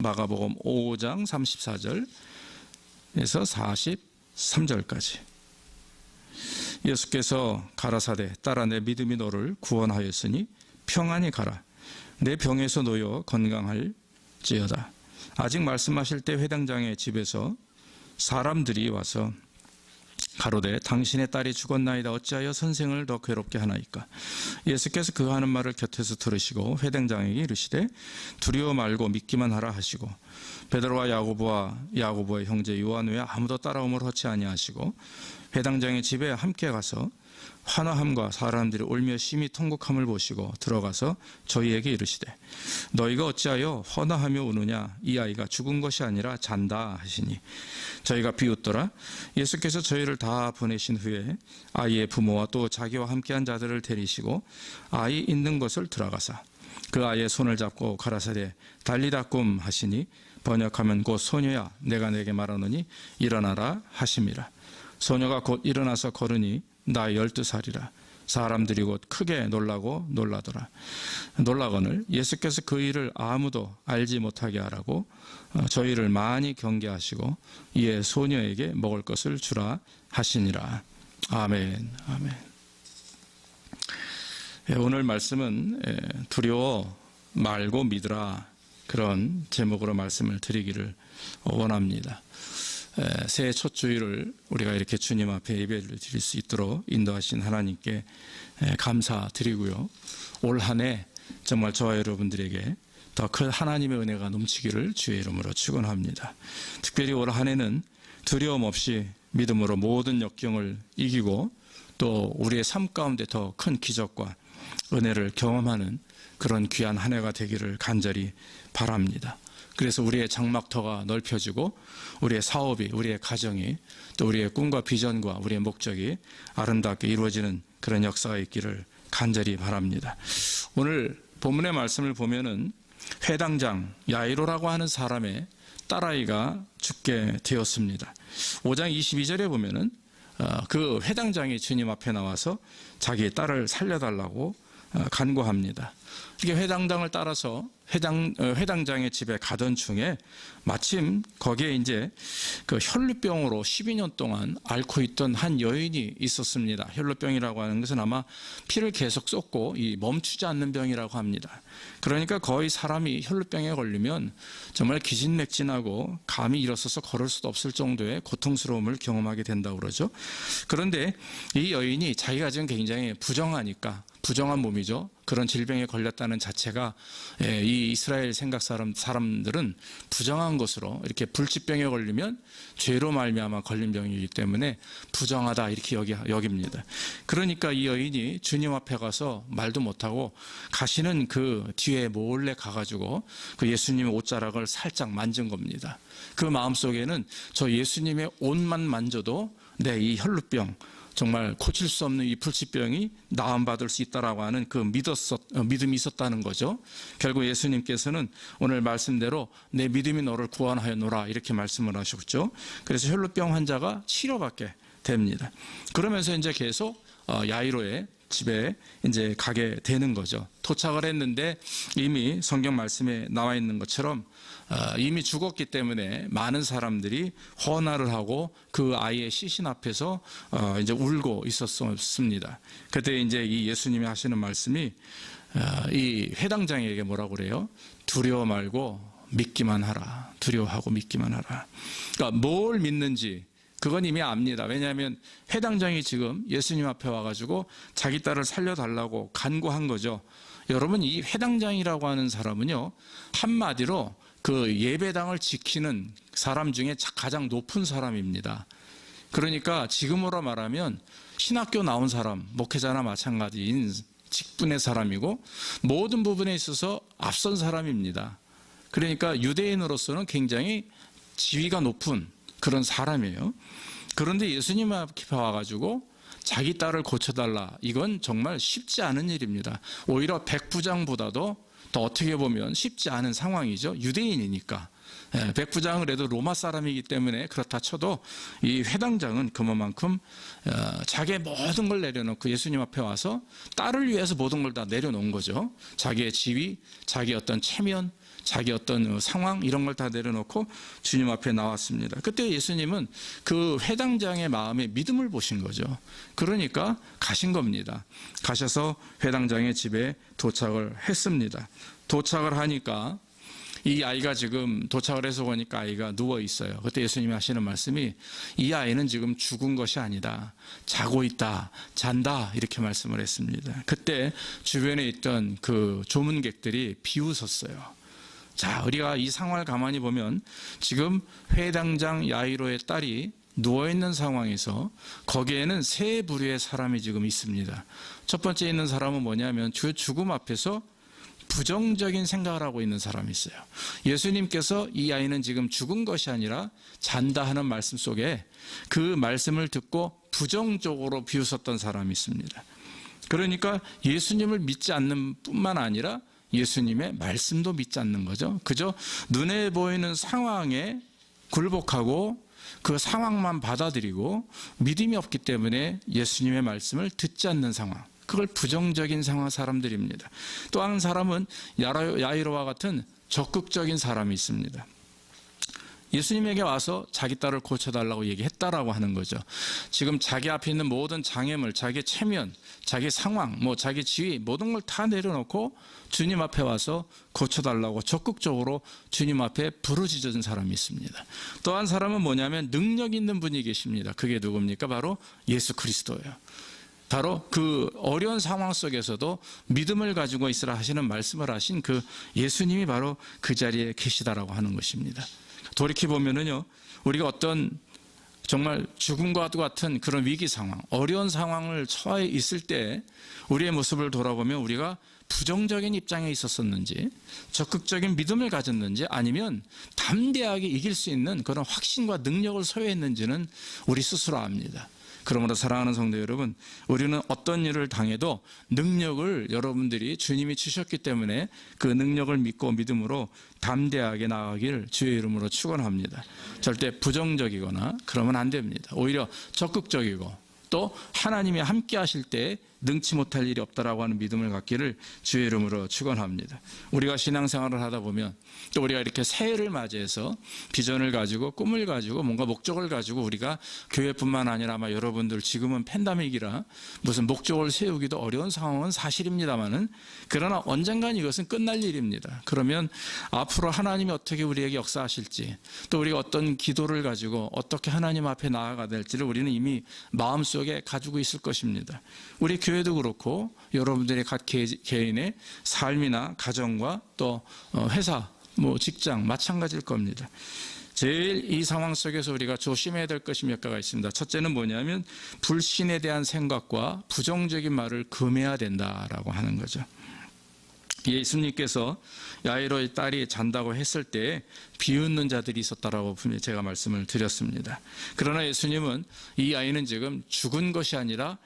마가복음 5장 34절에서 43절까지. 예수께서 가라사대 딸아 내 믿음이 너를 구원하였으니 평안히 가라. 내 병에서 놓여 건강할지어다. 아직 말씀하실 때 회당장의 집에서 사람들이 와서 가로되 당신의 딸이 죽었나이다. 어찌하여 선생을 더 괴롭게 하나이까. 예수께서 그 하는 말을 곁에서 들으시고 회당장에게 이르시되 두려워 말고 믿기만 하라 하시고 베드로와 야고보의 형제 요한 외에 아무도 따라옴을 허치 아니하시고 회당장의 집에 함께 가서 환호함과 사람들이 울며 심히 통곡함을 보시고 들어가서 저희에게 이르시되 너희가 어찌하여 환호하며 우느냐. 이 아이가 죽은 것이 아니라 잔다 하시니 저희가 비웃더라. 예수께서 저희를 다 보내신 후에 아이의 부모와 또 자기와 함께한 자들을 데리시고 아이 있는 곳을 들어가사 그 아이의 손을 잡고 가라사대 달리다 꿈 하시니 번역하면 곧 소녀야 내가 내게 말하노니 일어나라 하심이라. 소녀가 곧 일어나서 걸으니 나이 12살이라. 사람들이 곧 크게 놀라더라. 놀라거늘 예수께서 그 일을 아무도 알지 못하게 하라고 저희를 많이 경계하시고 이에 소녀에게 먹을 것을 주라 하시니라. 아멘. 아멘. 오늘 말씀은 두려워 말고 믿으라, 그런 제목으로 말씀을 드리기를 원합니다. 새해 첫 주일을 우리가 이렇게 주님 앞에 예배를 드릴 수 있도록 인도하신 하나님께 감사드리고요. 올 한 해 정말 저와 여러분들에게 더 큰 하나님의 은혜가 넘치기를 주의 이름으로 축원합니다. 특별히 올 한 해는 두려움 없이 믿음으로 모든 역경을 이기고 또 우리의 삶 가운데 더 큰 기적과 은혜를 경험하는 그런 귀한 한 해가 되기를 간절히 바랍니다. 그래서 우리의 장막터가 넓혀지고 우리의 사업이, 우리의 가정이, 또 우리의 꿈과 비전과 우리의 목적이 아름답게 이루어지는 그런 역사가 있기를 간절히 바랍니다. 오늘 본문의 말씀을 보면은 회당장 야이로라고 하는 사람의 딸아이가 죽게 되었습니다. 5장 22절에 보면은 그 회당장이 주님 앞에 나와서 자기의 딸을 살려달라고 간구합니다. 이렇게 회당장을 따라서 회당장의 집에 가던 중에 마침 거기에 이제 그 혈루병으로 12년 동안 앓고 있던 한 여인이 있었습니다. 혈루병이라고 하는 것은 아마 피를 계속 쏟고 이 멈추지 않는 병이라고 합니다. 그러니까 거의 사람이 혈루병에 걸리면 정말 기진맥진하고 감이 일어서서 걸을 수도 없을 정도의 고통스러움을 경험하게 된다고 그러죠. 그런데 이 여인이 자기가 지금 굉장히 부정한 몸이죠. 그런 질병에 걸렸다는 자체가 이 이스라엘 생각 사람들은 부정한 것으로, 이렇게 불치병에 걸리면 죄로 말미암아 걸린 병이기 때문에 부정하다 이렇게 여깁니다. 그러니까 이 여인이 주님 앞에 가서 말도 못하고 가시는 그 뒤에 몰래 가가지고 그 예수님의 옷자락을 살짝 만진 겁니다. 그 마음속에는 저 예수님의 옷만 만져도 내 이 혈루병, 정말 고칠 수 없는 이 불치병이 나음받을 수 있다라고 하는 그 믿음이 있었다는 거죠. 결국 예수님께서는 오늘 말씀대로 내 믿음이 너를 구원하였노라 이렇게 말씀을 하셨죠. 그래서 혈루병 환자가 치료받게 됩니다. 그러면서 이제 계속 야이로의 집에 이제 가게 되는 거죠. 도착을 했는데 이미 성경 말씀에 나와 있는 것처럼 이미 죽었기 때문에 많은 사람들이 헌화를 하고 그 아이의 시신 앞에서 이제 울고 있었습니다. 그때 이제 이 예수님이 하시는 말씀이 이 회당장에게 뭐라고 그래요? 두려워 말고 믿기만 하라. 두려워하고 믿기만 하라. 그러니까 뭘 믿는지 그건 이미 압니다. 왜냐하면 회당장이 지금 예수님 앞에 와가지고 자기 딸을 살려달라고 간구한 거죠. 여러분, 이 회당장이라고 하는 사람은요, 한마디로 그 예배당을 지키는 사람 중에 가장 높은 사람입니다. 그러니까 지금으로 말하면 신학교 나온 사람, 목회자나 마찬가지인 직분의 사람이고 모든 부분에 있어서 앞선 사람입니다. 그러니까 유대인으로서는 굉장히 지위가 높은 그런 사람이에요. 그런데 예수님 앞에 와가지고 자기 딸을 고쳐달라, 이건 정말 쉽지 않은 일입니다. 오히려 백부장보다도 더 어떻게 보면 쉽지 않은 상황이죠. 유대인이니까. 백부장은 그래도 로마 사람이기 때문에 그렇다 쳐도 이 회당장은 그만큼 자기의 모든 걸 내려놓고 예수님 앞에 와서 딸을 위해서 모든 걸 다 내려놓은 거죠. 자기의 지위, 자기의 어떤 체면, 자기 어떤 상황 이런 걸 다 내려놓고 주님 앞에 나왔습니다. 그때 예수님은 그 회당장의 마음에 믿음을 보신 거죠. 그러니까 가신 겁니다. 가셔서 회당장의 집에 도착을 했습니다. 도착을 하니까 이 아이가 지금 도착을 해서 보니까 아이가 누워 있어요. 그때 예수님이 하시는 말씀이 이 아이는 지금 죽은 것이 아니다. 자고 있다. 잔다. 이렇게 말씀을 했습니다. 그때 주변에 있던 그 조문객들이 비웃었어요. 자, 우리가 이 상황을 가만히 보면 지금 회당장 야이로의 딸이 누워있는 상황에서 거기에는 세 부류의 사람이 지금 있습니다. 첫 번째 있는 사람은 뭐냐면 주 죽음 앞에서 부정적인 생각을 하고 있는 사람이 있어요. 예수님께서 이 아이는 지금 죽은 것이 아니라 잔다 하는 말씀 속에 그 말씀을 듣고 부정적으로 비웃었던 사람이 있습니다. 그러니까 예수님을 믿지 않는 뿐만 아니라 예수님의 말씀도 믿지 않는 거죠. 그저 눈에 보이는 상황에 굴복하고 그 상황만 받아들이고 믿음이 없기 때문에 예수님의 말씀을 듣지 않는 상황. 그걸 부정적인 상황 사람들입니다. 또 한 사람은 야이로와 같은 적극적인 사람이 있습니다. 예수님에게 와서 자기 딸을 고쳐달라고 얘기했다라고 하는 거죠. 지금 자기 앞에 있는 모든 장애물, 자기 체면, 자기 상황, 자기 지위 모든 걸 다 내려놓고 주님 앞에 와서 고쳐달라고 적극적으로 주님 앞에 부르짖은 사람이 있습니다. 또 한 사람은 뭐냐면 능력 있는 분이 계십니다. 그게 누굽니까? 바로 예수 그리스도예요. 바로 그 어려운 상황 속에서도 믿음을 가지고 있으라 하시는 말씀을 하신 그 예수님이 바로 그 자리에 계시다라고 하는 것입니다. 돌이켜보면은요, 우리가 어떤 정말 죽음과 같은 그런 위기 상황, 어려운 상황을 처해 있을 때 우리의 모습을 돌아보면 우리가 부정적인 입장에 있었었는지, 적극적인 믿음을 가졌는지, 아니면 담대하게 이길 수 있는 그런 확신과 능력을 소유했는지는 우리 스스로 압니다. 그러므로 사랑하는 성도 여러분, 우리는 어떤 일을 당해도 능력을 여러분들이 주님이 주셨기 때문에 그 능력을 믿고 믿음으로 담대하게 나아가기를 주의 이름으로 축원합니다. 절대 부정적이거나 그러면 안 됩니다. 오히려 적극적이고 또 하나님이 함께 하실 때 능치 못할 일이 없다라고 하는 믿음을 갖기를 주의 이름으로 축원합니다. 우리가 신앙생활을 하다 보면 또 우리가 이렇게 새해를 맞이해서 비전을 가지고 꿈을 가지고 뭔가 목적을 가지고 우리가 교회뿐만 아니라 아마 여러분들 지금은 팬데믹이라 무슨 목적을 세우기도 어려운 상황은 사실입니다만은 그러나 언젠간 이것은 끝날 일입니다. 그러면 앞으로 하나님이 어떻게 우리에게 역사하실지 또 우리가 어떤 기도를 가지고 어떻게 하나님 앞에 나아가야 될지를 우리는 이미 마음속에 가지고 있을 것입니다. 우리 교회도 그렇고 여러분들의 각 개인의 삶이나 가정과 또 회사, 직장 마찬가지일 겁니다. 제일 이 상황 속에서 우리가 조심해야 될 것이 몇 가지가 있습니다. 첫째는 뭐냐면 불신에 대한 생각과 부정적인 말을 금해야 된다라고 하는 거죠. 예수님께서 야이로의 딸이 잔다고 했을 때 비웃는 자들이 있었다라고 분명히 제가 말씀을 드렸습니다. 그러나 예수님은 이 아이는 지금 죽은 것이 아니라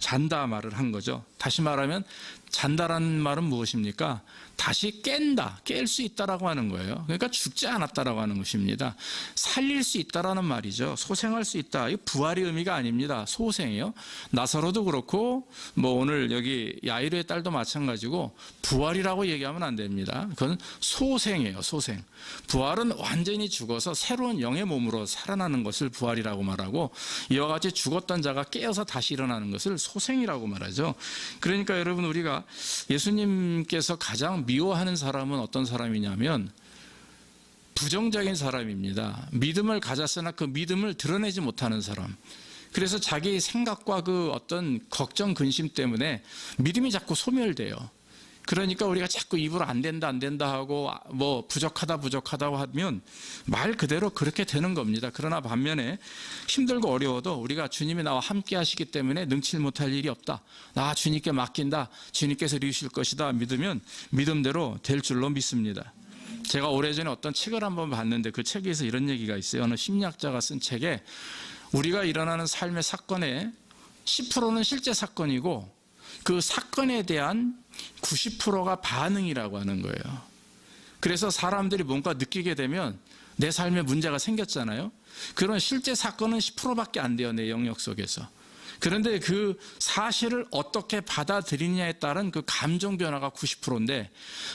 잔다 말을 한 거죠. 다시 말하면 잔다라는 말은 무엇입니까? 다시 깰 수 있다라고 하는 거예요. 그러니까 죽지 않았다라고 하는 것입니다. 살릴 수 있다라는 말이죠. 소생할 수 있다. 이 부활의 의미가 아닙니다. 소생이요. 나사로도 그렇고 오늘 여기 야이로의 딸도 마찬가지고 부활이라고 얘기하면 안 됩니다. 그건 소생이에요. 소생. 부활은 완전히 죽어서 새로운 영의 몸으로 살아나는 것을 부활이라고 말하고 이와 같이 죽었던 자가 깨어서 다시 일어나는 것을 소생이라고 말하죠. 그러니까 여러분 우리가 예수님께서 가장 미워하는 사람은 어떤 사람이냐면 부정적인 사람입니다. 믿음을 가졌으나 그 믿음을 드러내지 못하는 사람. 그래서 자기 생각과 그 어떤 걱정, 근심 때문에 믿음이 자꾸 소멸돼요. 그러니까 우리가 자꾸 입으로 안 된다 하고 부족하다고 하면 말 그대로 그렇게 되는 겁니다. 그러나 반면에 힘들고 어려워도 우리가 주님이 나와 함께 하시기 때문에 능치 못할 일이 없다. 나 주님께 맡긴다. 주님께서 이루실 것이다. 믿으면 믿음대로 될 줄로 믿습니다. 제가 오래전에 어떤 책을 한번 봤는데 그 책에서 이런 얘기가 있어요. 어느 심리학자가 쓴 책에 우리가 일어나는 삶의 사건의 10%는 실제 사건이고 그 사건에 대한 90%가 반응이라고 하는 거예요. 그래서 사람들이 뭔가 느끼게 되면 내 삶에 문제가 생겼잖아요. 그런 실제 사건은 10%밖에 안 돼요. 내 영역 속에서. 그런데 그 사실을 어떻게 받아들이냐에 따른 그 감정 변화가 90%인데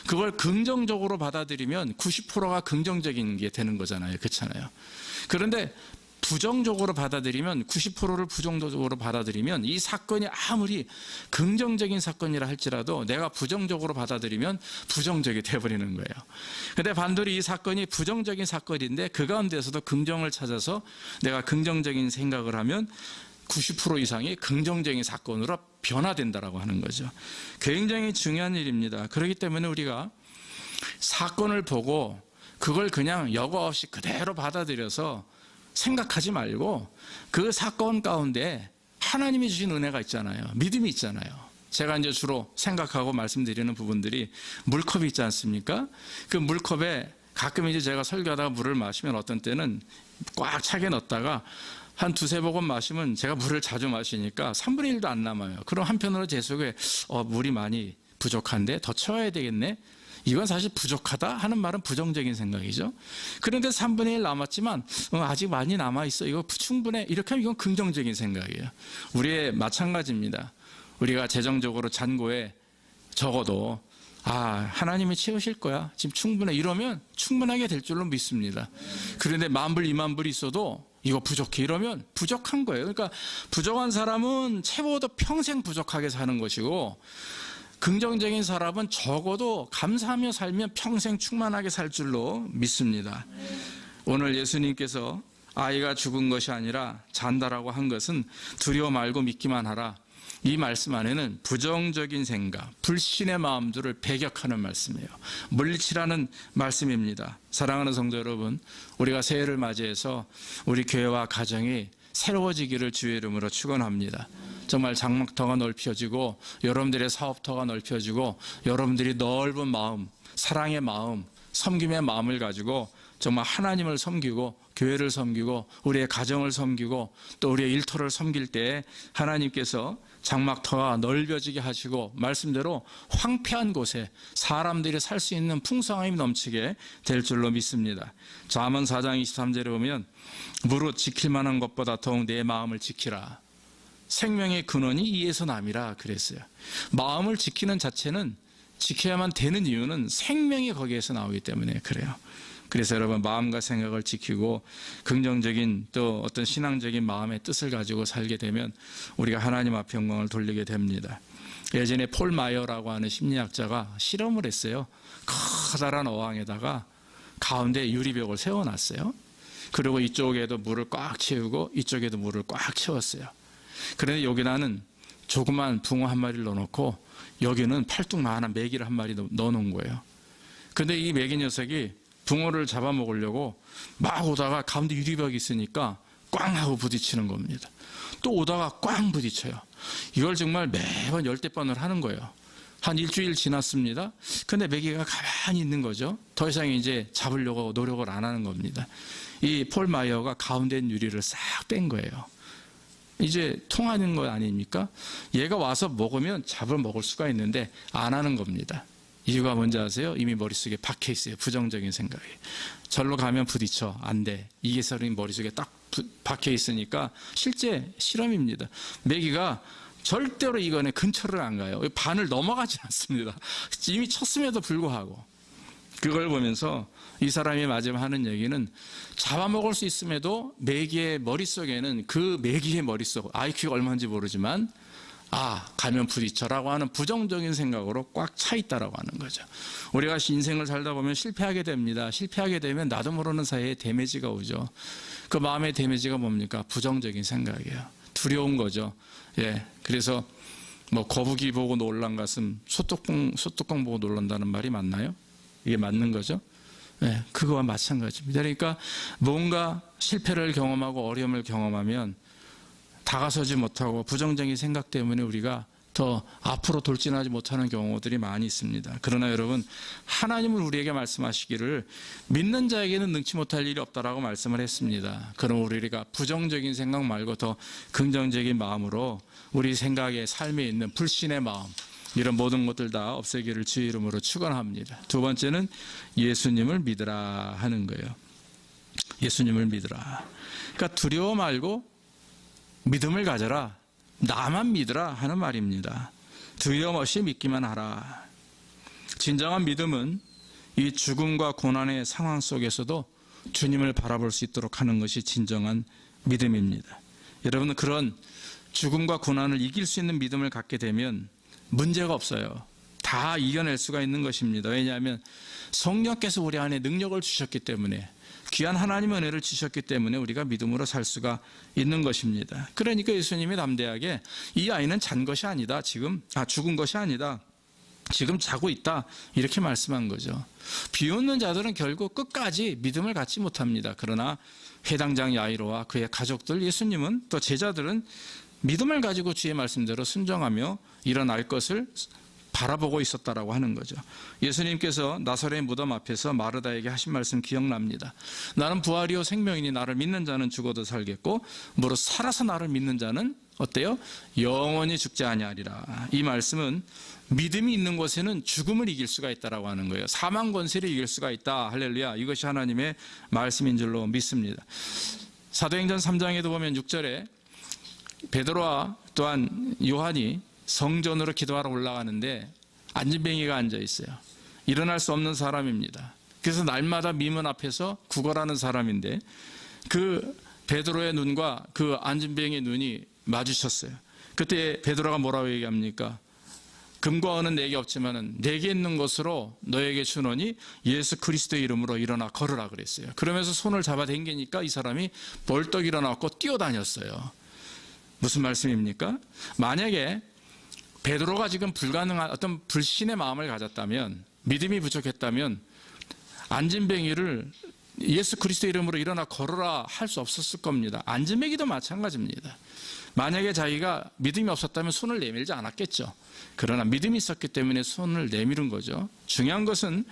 그걸 긍정적으로 받아들이면 90%가 긍정적인 게 되는 거잖아요. 그렇잖아요. 그런데 부정적으로 받아들이면 90%를 부정적으로 받아들이면 이 사건이 아무리 긍정적인 사건이라 할지라도 내가 부정적으로 받아들이면 부정적이 되어버리는 거예요. 그런데 반대로 이 사건이 부정적인 사건인데 그 가운데서도 긍정을 찾아서 내가 긍정적인 생각을 하면 90% 이상이 긍정적인 사건으로 변화된다라고 하는 거죠. 굉장히 중요한 일입니다. 그렇기 때문에 우리가 사건을 보고 그걸 그냥 여과 없이 그대로 받아들여서 생각하지 말고 그 사건 가운데 하나님이 주신 은혜가 있잖아요. 믿음이 있잖아요. 제가 이제 주로 생각하고 말씀드리는 부분들이 물컵이 있지 않습니까? 그 물컵에 가끔 이제 제가 설교하다가 물을 마시면 어떤 때는 꽉 차게 넣었다가 한 두세 모금 마시면 제가 물을 자주 마시니까 3분의 1도 안 남아요. 그럼 한편으로 제 속에 물이 많이 부족한데 더 채워야 되겠네. 이건 사실 부족하다 하는 말은 부정적인 생각이죠. 그런데 3분의 1 남았지만 아직 많이 남아있어. 이거 충분해. 이렇게 하면 이건 긍정적인 생각이에요. 우리의 마찬가지입니다. 우리가 재정적으로 잔고에 적어도 하나님이 채우실 거야. 지금 충분해. 이러면 충분하게 될 줄로 믿습니다. 그런데 10,000불, 20,000불이 있어도 이거 부족해. 이러면 부족한 거예요. 그러니까 부족한 사람은 채워도 평생 부족하게 사는 것이고 긍정적인 사람은 적어도 감사하며 살면 평생 충만하게 살 줄로 믿습니다. 오늘 예수님께서 아이가 죽은 것이 아니라 잔다라고 한 것은 두려워 말고 믿기만 하라. 이 말씀 안에는 부정적인 생각, 불신의 마음들을 배격하는 말씀이에요. 물리치라는 말씀입니다. 사랑하는 성도 여러분, 우리가 새해를 맞이해서 우리 교회와 가정이 새로워지기를 주의 이름으로 축원합니다. 정말 장막터가 넓혀지고 여러분들의 사업터가 넓혀지고 여러분들이 넓은 마음, 사랑의 마음, 섬김의 마음을 가지고 정말 하나님을 섬기고 교회를 섬기고 우리의 가정을 섬기고 또 우리의 일터를 섬길 때 하나님께서 장막터가 넓어지게 하시고 말씀대로 황폐한 곳에 사람들이 살 수 있는 풍성함이 넘치게 될 줄로 믿습니다. 잠언 4장 23절에 보면 무릇 지킬 만한 것보다 더욱 내 마음을 지키라. 생명의 근원이 이에서 남이라 그랬어요. 마음을 지키는 자체는 지켜야만 되는 이유는 생명이 거기에서 나오기 때문에 그래요. 그래서 여러분 마음과 생각을 지키고 긍정적인 또 어떤 신앙적인 마음의 뜻을 가지고 살게 되면 우리가 하나님 앞에 영광을 돌리게 됩니다. 예전에 폴 마이어라고 하는 심리학자가 실험을 했어요. 커다란 어항에다가 가운데 유리벽을 세워놨어요. 그리고 이쪽에도 물을 꽉 채우고 이쪽에도 물을 꽉 채웠어요. 그런데 여기다는 조그만 붕어 한 마리를 넣어놓고 여기는 팔뚝만한 메기를 한 마리 넣어놓은 거예요. 그런데 이 메기 녀석이 붕어를 잡아먹으려고 막 오다가 가운데 유리벽이 있으니까 꽝 하고 부딪히는 겁니다. 또 오다가 꽝 부딪혀요. 이걸 정말 매번 10대번을 하는 거예요. 한 일주일 지났습니다. 근데 메기가 가만히 있는 거죠. 더 이상 이제 잡으려고 노력을 안 하는 겁니다. 이 폴 마이어가 가운데 있는 유리를 싹 뺀 거예요. 이제 통하는 거 아닙니까? 얘가 와서 먹으면 잡아먹을 수가 있는데 안 하는 겁니다. 이유가 뭔지 아세요? 이미 머릿속에 박혀 있어요. 부정적인 생각이. 절로 가면 부딪혀. 안 돼. 이게 사람이 머릿속에 딱 박혀 있으니까 실제 실험입니다. 메기가 절대로 이거는 근처를 안 가요. 반을 넘어가지 않습니다. 이미 쳤음에도 불구하고. 그걸 보면서 이 사람이 마지막 하는 얘기는 잡아먹을 수 있음에도 메기의 머릿속에는 그 메기의 머릿속, IQ가 얼마인지 모르지만 가면 부딪혀라고 하는 부정적인 생각으로 꽉 차 있다라고 하는 거죠. 우리가 인생을 살다 보면 실패하게 됩니다. 실패하게 되면 나도 모르는 사이에 데미지가 오죠. 그 마음의 데미지가 뭡니까? 부정적인 생각이에요. 두려운 거죠. 그래서 거북이 보고 놀란 가슴, 소뚜껑 보고 놀란다는 말이 맞나요? 이게 맞는 거죠? 그거와 마찬가지입니다. 그러니까 뭔가 실패를 경험하고 어려움을 경험하면 다가서지 못하고 부정적인 생각 때문에 우리가 더 앞으로 돌진하지 못하는 경우들이 많이 있습니다. 그러나 여러분, 하나님은 우리에게 말씀하시기를 믿는 자에게는 능치 못할 일이 없다라고 말씀을 했습니다. 그럼 우리가 부정적인 생각 말고 더 긍정적인 마음으로 우리 생각에 삶에 있는 불신의 마음, 이런 모든 것들 다 없애기를 주의 이름으로 축원합니다. 두 번째는 예수님을 믿으라 하는 거예요. 예수님을 믿으라. 그러니까 두려워 말고 믿음을 가져라. 나만 믿으라 하는 말입니다. 두려움 없이 믿기만 하라. 진정한 믿음은 이 죽음과 고난의 상황 속에서도 주님을 바라볼 수 있도록 하는 것이 진정한 믿음입니다. 여러분, 그런 죽음과 고난을 이길 수 있는 믿음을 갖게 되면 문제가 없어요. 다 이겨낼 수가 있는 것입니다. 왜냐하면 성령께서 우리 안에 능력을 주셨기 때문에, 귀한 하나님의 은혜를 주셨기 때문에 우리가 믿음으로 살 수가 있는 것입니다. 그러니까 예수님이 담대하게 이 아이는 잔 것이 아니다. 죽은 것이 아니다. 지금 자고 있다. 이렇게 말씀한 거죠. 비웃는 자들은 결국 끝까지 믿음을 갖지 못합니다. 그러나 회당장 야이로와 그의 가족들, 예수님은 또 제자들은 믿음을 가지고 주의 말씀대로 순종하며 일어날 것을 바라보고 있었다라고 하는 거죠. 예수님께서 나사렛 무덤 앞에서 마르다에게 하신 말씀 기억납니다. 나는 부활이요 생명이니 나를 믿는 자는 죽어도 살겠고 무릇 살아서 나를 믿는 자는 어때요? 영원히 죽지 아니하리라. 이 말씀은 믿음이 있는 곳에는 죽음을 이길 수가 있다라고 하는 거예요. 사망 권세를 이길 수가 있다. 할렐루야. 이것이 하나님의 말씀인 줄로 믿습니다. 사도행전 3장에도 보면 6절에 베드로와 또한 요한이 성전으로 기도하러 올라가는데 안진뱅이가 앉아 있어요. 일어날 수 없는 사람입니다. 그래서 날마다 미문 앞에서 구걸하는 사람인데 그 베드로의 눈과 그 안진뱅이의 눈이 마주쳤어요. 그때 베드로가 뭐라고 얘기합니까? 금과 은은 내게 없지만은 내게 있는 것으로 너에게 주노니 예수 그리스도의 이름으로 일어나 걸으라 그랬어요. 그러면서 손을 잡아 당기니까 이 사람이 벌떡 일어나고 뛰어다녔어요. 무슨 말씀입니까? 만약에 베드로가 지금 불가능한 어떤 불신의 마음을 가졌다면, 믿음이 부족했다면 안진뱅이를 예수 그리스도 이름으로 일어나 걸어라 할 수 없었을 겁니다. 안진뱅이도 마찬가지입니다. 만약에 자기가 믿음이 없었다면 손을 내밀지 않았겠죠. 그러나 믿음이 있었기 때문에 손을 내밀은 거죠. 중요한 것은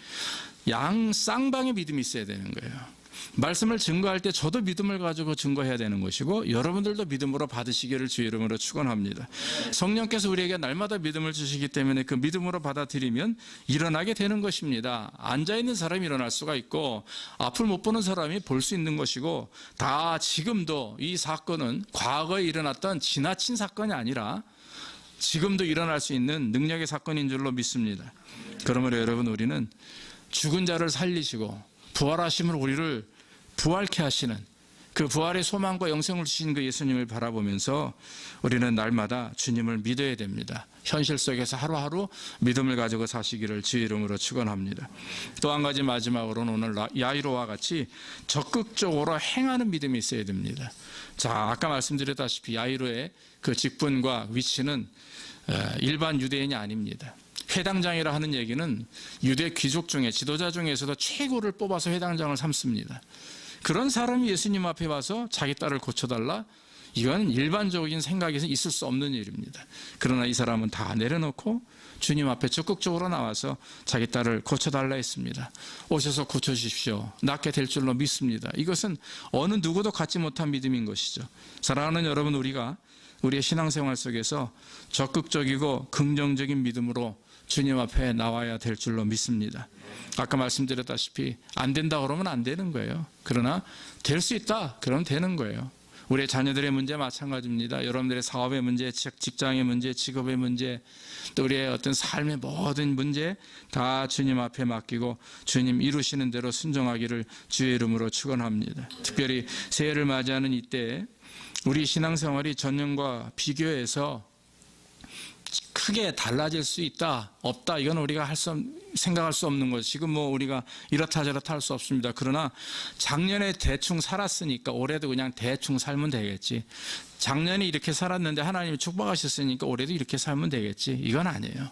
양 쌍방의 믿음이 있어야 되는 거예요. 말씀을 증거할 때 저도 믿음을 가지고 증거해야 되는 것이고 여러분들도 믿음으로 받으시기를 주의 이름으로 축원합니다. 성령께서 우리에게 날마다 믿음을 주시기 때문에 그 믿음으로 받아들이면 일어나게 되는 것입니다. 앉아있는 사람이 일어날 수가 있고 앞을 못 보는 사람이 볼 수 있는 것이고, 다 지금도 이 사건은 과거에 일어났던 지나친 사건이 아니라 지금도 일어날 수 있는 능력의 사건인 줄로 믿습니다. 그러므로 여러분, 우리는 죽은 자를 살리시고 부활하심으로 우리를 부활케 하시는 그 부활의 소망과 영생을 주신 그 예수님을 바라보면서 우리는 날마다 주님을 믿어야 됩니다. 현실 속에서 하루하루 믿음을 가지고 사시기를 주의 이름으로 축원합니다. 또 한 가지 마지막으로는 오늘 야이로와 같이 적극적으로 행하는 믿음이 있어야 됩니다. 자, 아까 말씀드렸다시피 야이로의 그 직분과 위치는 일반 유대인이 아닙니다. 회당장이라 하는 얘기는 유대 귀족 중에, 지도자 중에서도 최고를 뽑아서 회당장을 삼습니다. 그런 사람이 예수님 앞에 와서 자기 딸을 고쳐달라? 이건 일반적인 생각에서 있을 수 없는 일입니다. 그러나 이 사람은 다 내려놓고 주님 앞에 적극적으로 나와서 자기 딸을 고쳐달라 했습니다. 오셔서 고쳐주십시오. 낫게 될 줄로 믿습니다. 이것은 어느 누구도 갖지 못한 믿음인 것이죠. 사랑하는 여러분, 우리가 우리의 신앙생활 속에서 적극적이고 긍정적인 믿음으로 주님 앞에 나와야 될 줄로 믿습니다. 아까 말씀드렸다시피 안 된다 그러면 안 되는 거예요. 그러나 될 수 있다 그러면 되는 거예요. 우리의 자녀들의 문제 마찬가지입니다. 여러분들의 사업의 문제, 직장의 문제, 직업의 문제, 또 우리의 어떤 삶의 모든 문제 다 주님 앞에 맡기고 주님 이루시는 대로 순종하기를 주의 이름으로 축원합니다. 특별히 새해를 맞이하는 이때 우리 신앙생활이 전년과 비교해서 크게 달라질 수 있다, 없다, 이건 우리가 생각할 수 없는 거죠. 지금 뭐 우리가 이렇다 저렇다 할 수 없습니다. 그러나 작년에 대충 살았으니까 올해도 그냥 대충 살면 되겠지. 작년에 이렇게 살았는데 하나님이 축복하셨으니까 올해도 이렇게 살면 되겠지. 이건 아니에요.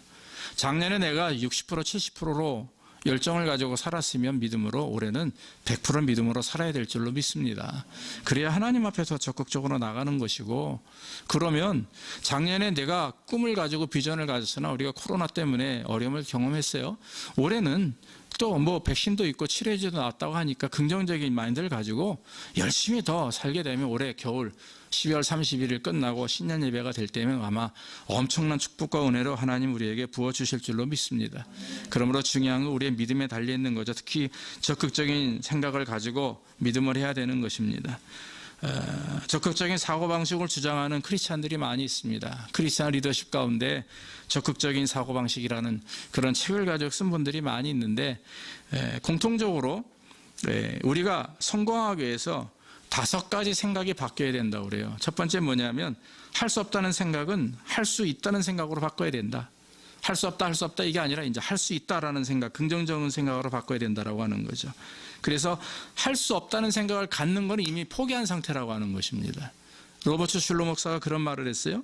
작년에 내가 60% 70%로 열정을 가지고 살았으면 믿음으로 올해는 100% 믿음으로 살아야 될 줄로 믿습니다. 그래야 하나님 앞에서 적극적으로 나가는 것이고, 그러면 작년에 내가 꿈을 가지고 비전을 가졌으나 우리가 코로나 때문에 어려움을 경험했어요. 올해는 또 뭐 백신도 있고 치료제도 나왔다고 하니까 긍정적인 마인드를 가지고 열심히 더 살게 되면 올해 겨울 12월 31일 끝나고 신년 예배가 될 때면 아마 엄청난 축복과 은혜로 하나님 우리에게 부어주실 줄로 믿습니다. 그러므로 중요한 건 우리의 믿음에 달려있는 거죠. 특히 적극적인 생각을 가지고 믿음을 해야 되는 것입니다. 적극적인 사고방식을 주장하는 크리스찬들이 많이 있습니다. 크리스찬 리더십 가운데 적극적인 사고방식이라는 그런 책을 가지고 쓴 분들이 많이 있는데, 공통적으로 우리가 성공하기 위해서 5가지 생각이 바뀌어야 된다고 그래요. 첫 번째 뭐냐면, 할 수 없다는 생각은 할 수 있다는 생각으로 바꿔야 된다. 할 수 없다 이게 아니라 이제 할 수 있다라는 생각, 긍정적인 생각으로 바꿔야 된다라고 하는 거죠. 그래서 할 수 없다는 생각을 갖는 건 이미 포기한 상태라고 하는 것입니다. 로버트 슐러 목사가 그런 말을 했어요.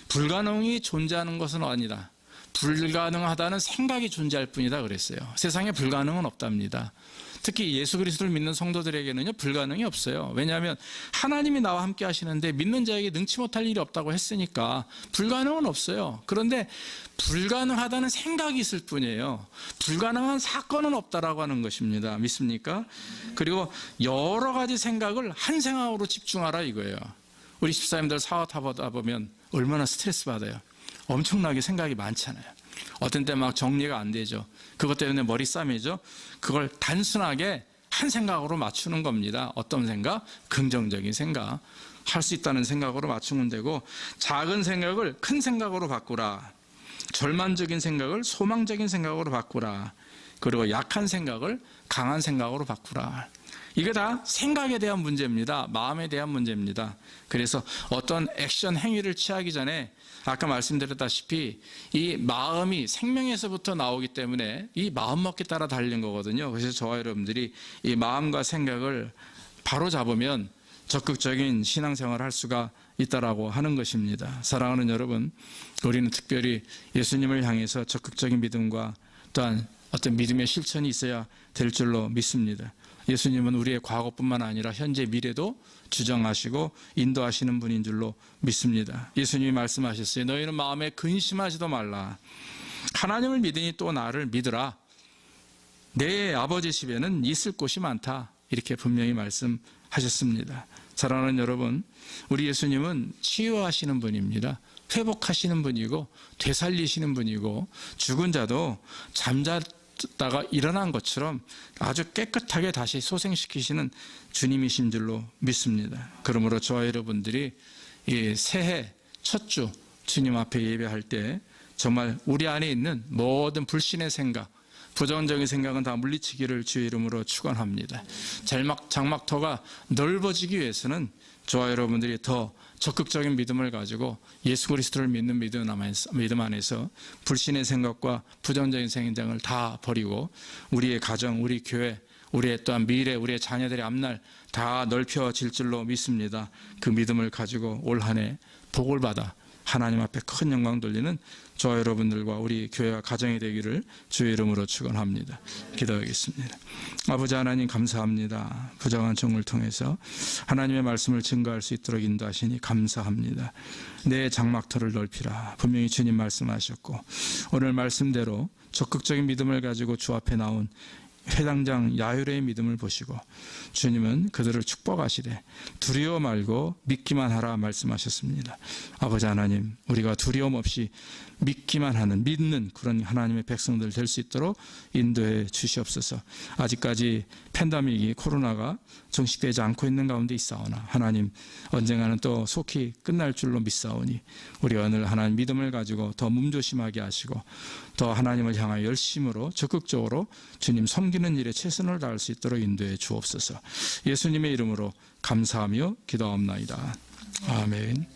불가능이 존재하는 것은 아니다. 불가능하다는 생각이 존재할 뿐이다 그랬어요. 세상에 불가능은 없답니다. 특히 예수 그리스도를 믿는 성도들에게는요, 불가능이 없어요. 왜냐하면 하나님이 나와 함께 하시는데 믿는 자에게 능치 못할 일이 없다고 했으니까 불가능은 없어요. 그런데 불가능하다는 생각이 있을 뿐이에요. 불가능한 사건은 없다라고 하는 것입니다. 믿습니까? 그리고 여러 가지 생각을 한 생각으로 집중하라 이거예요. 우리 집사님들 사업하다 보면 얼마나 스트레스 받아요. 엄청나게 생각이 많잖아요. 어떤 때 막 정리가 안 되죠. 그것 때문에 머리 싸매죠. 그걸 단순하게 한 생각으로 맞추는 겁니다. 어떤 생각? 긍정적인 생각. 할 수 있다는 생각으로 맞추면 되고, 작은 생각을 큰 생각으로 바꾸라. 절망적인 생각을 소망적인 생각으로 바꾸라. 그리고 약한 생각을 강한 생각으로 바꾸라. 이게 다 생각에 대한 문제입니다. 마음에 대한 문제입니다. 그래서 어떤 액션 행위를 취하기 전에 아까 말씀드렸다시피 이 마음이 생명에서부터 나오기 때문에 이 마음먹기 따라 달린 거거든요. 그래서 저와 여러분들이 이 마음과 생각을 바로 잡으면 적극적인 신앙생활을 할 수가 있다라고 하는 것입니다. 사랑하는 여러분, 우리는 특별히 예수님을 향해서 적극적인 믿음과 또한 어떤 믿음의 실천이 있어야 될 줄로 믿습니다. 예수님은 우리의 과거뿐만 아니라 현재 미래도 주정하시고 인도하시는 분인 줄로 믿습니다. 예수님이 말씀하셨어요. 너희는 마음에 근심하지도 말라. 하나님을 믿으니 또 나를 믿으라. 내 아버지 집에는 있을 곳이 많다. 이렇게 분명히 말씀하셨습니다. 사랑하는 여러분, 우리 예수님은 치유하시는 분입니다. 회복하시는 분이고 되살리시는 분이고, 죽은 자도 잠자다가 일어난 것처럼 아주 깨끗하게 다시 소생시키시는 주님이신 줄로 믿습니다. 그러므로 저와 여러분들이 이 새해 첫 주 주님 앞에 예배할 때 정말 우리 안에 있는 모든 불신의 생각, 부정적인 생각은 다 물리치기를 주의 이름으로 축원합니다. 장막터가 넓어지기 위해서는 저와 여러분들이 더 적극적인 믿음을 가지고 예수 그리스도를 믿는 믿음 안에서 불신의 생각과 부정적인 생각을 다 버리고 우리의 가정, 우리 교회, 우리의 또한 미래, 우리의 자녀들의 앞날 다 넓혀질 줄로 믿습니다. 그 믿음을 가지고 올 한 해 복을 받아 하나님 앞에 큰 영광 돌리는 저와 여러분들과 우리 교회와 가정이 되기를 주의 이름으로 축원합니다. 기도하겠습니다. 아버지 하나님 감사합니다. 부정한 종을 통해서 하나님의 말씀을 증거할 수 있도록 인도하시니 감사합니다. 내 장막터를 넓히라. 분명히 주님 말씀하셨고, 오늘 말씀대로 적극적인 믿음을 가지고 주 앞에 나온 회당장 야율의 믿음을 보시고 주님은 그들을 축복하시되 두려워 말고 믿기만 하라 말씀하셨습니다. 아버지 하나님, 우리가 두려움 없이 믿기만 하는, 믿는 그런 하나님의 백성들 될 수 있도록 인도해 주시옵소서. 아직까지 팬데믹이, 코로나가 정식되지 않고 있는 가운데 있사오나 하나님 언젠가는 또 속히 끝날 줄로 믿사오니 우리가 오늘 하나님 믿음을 가지고 더 몸조심하게 하시고 더 하나님을 향하여 열심으로 적극적으로 주님 섬기는 일에 최선을 다할 수 있도록 인도해 주옵소서. 예수님의 이름으로 감사하며 기도하옵나이다. 아멘.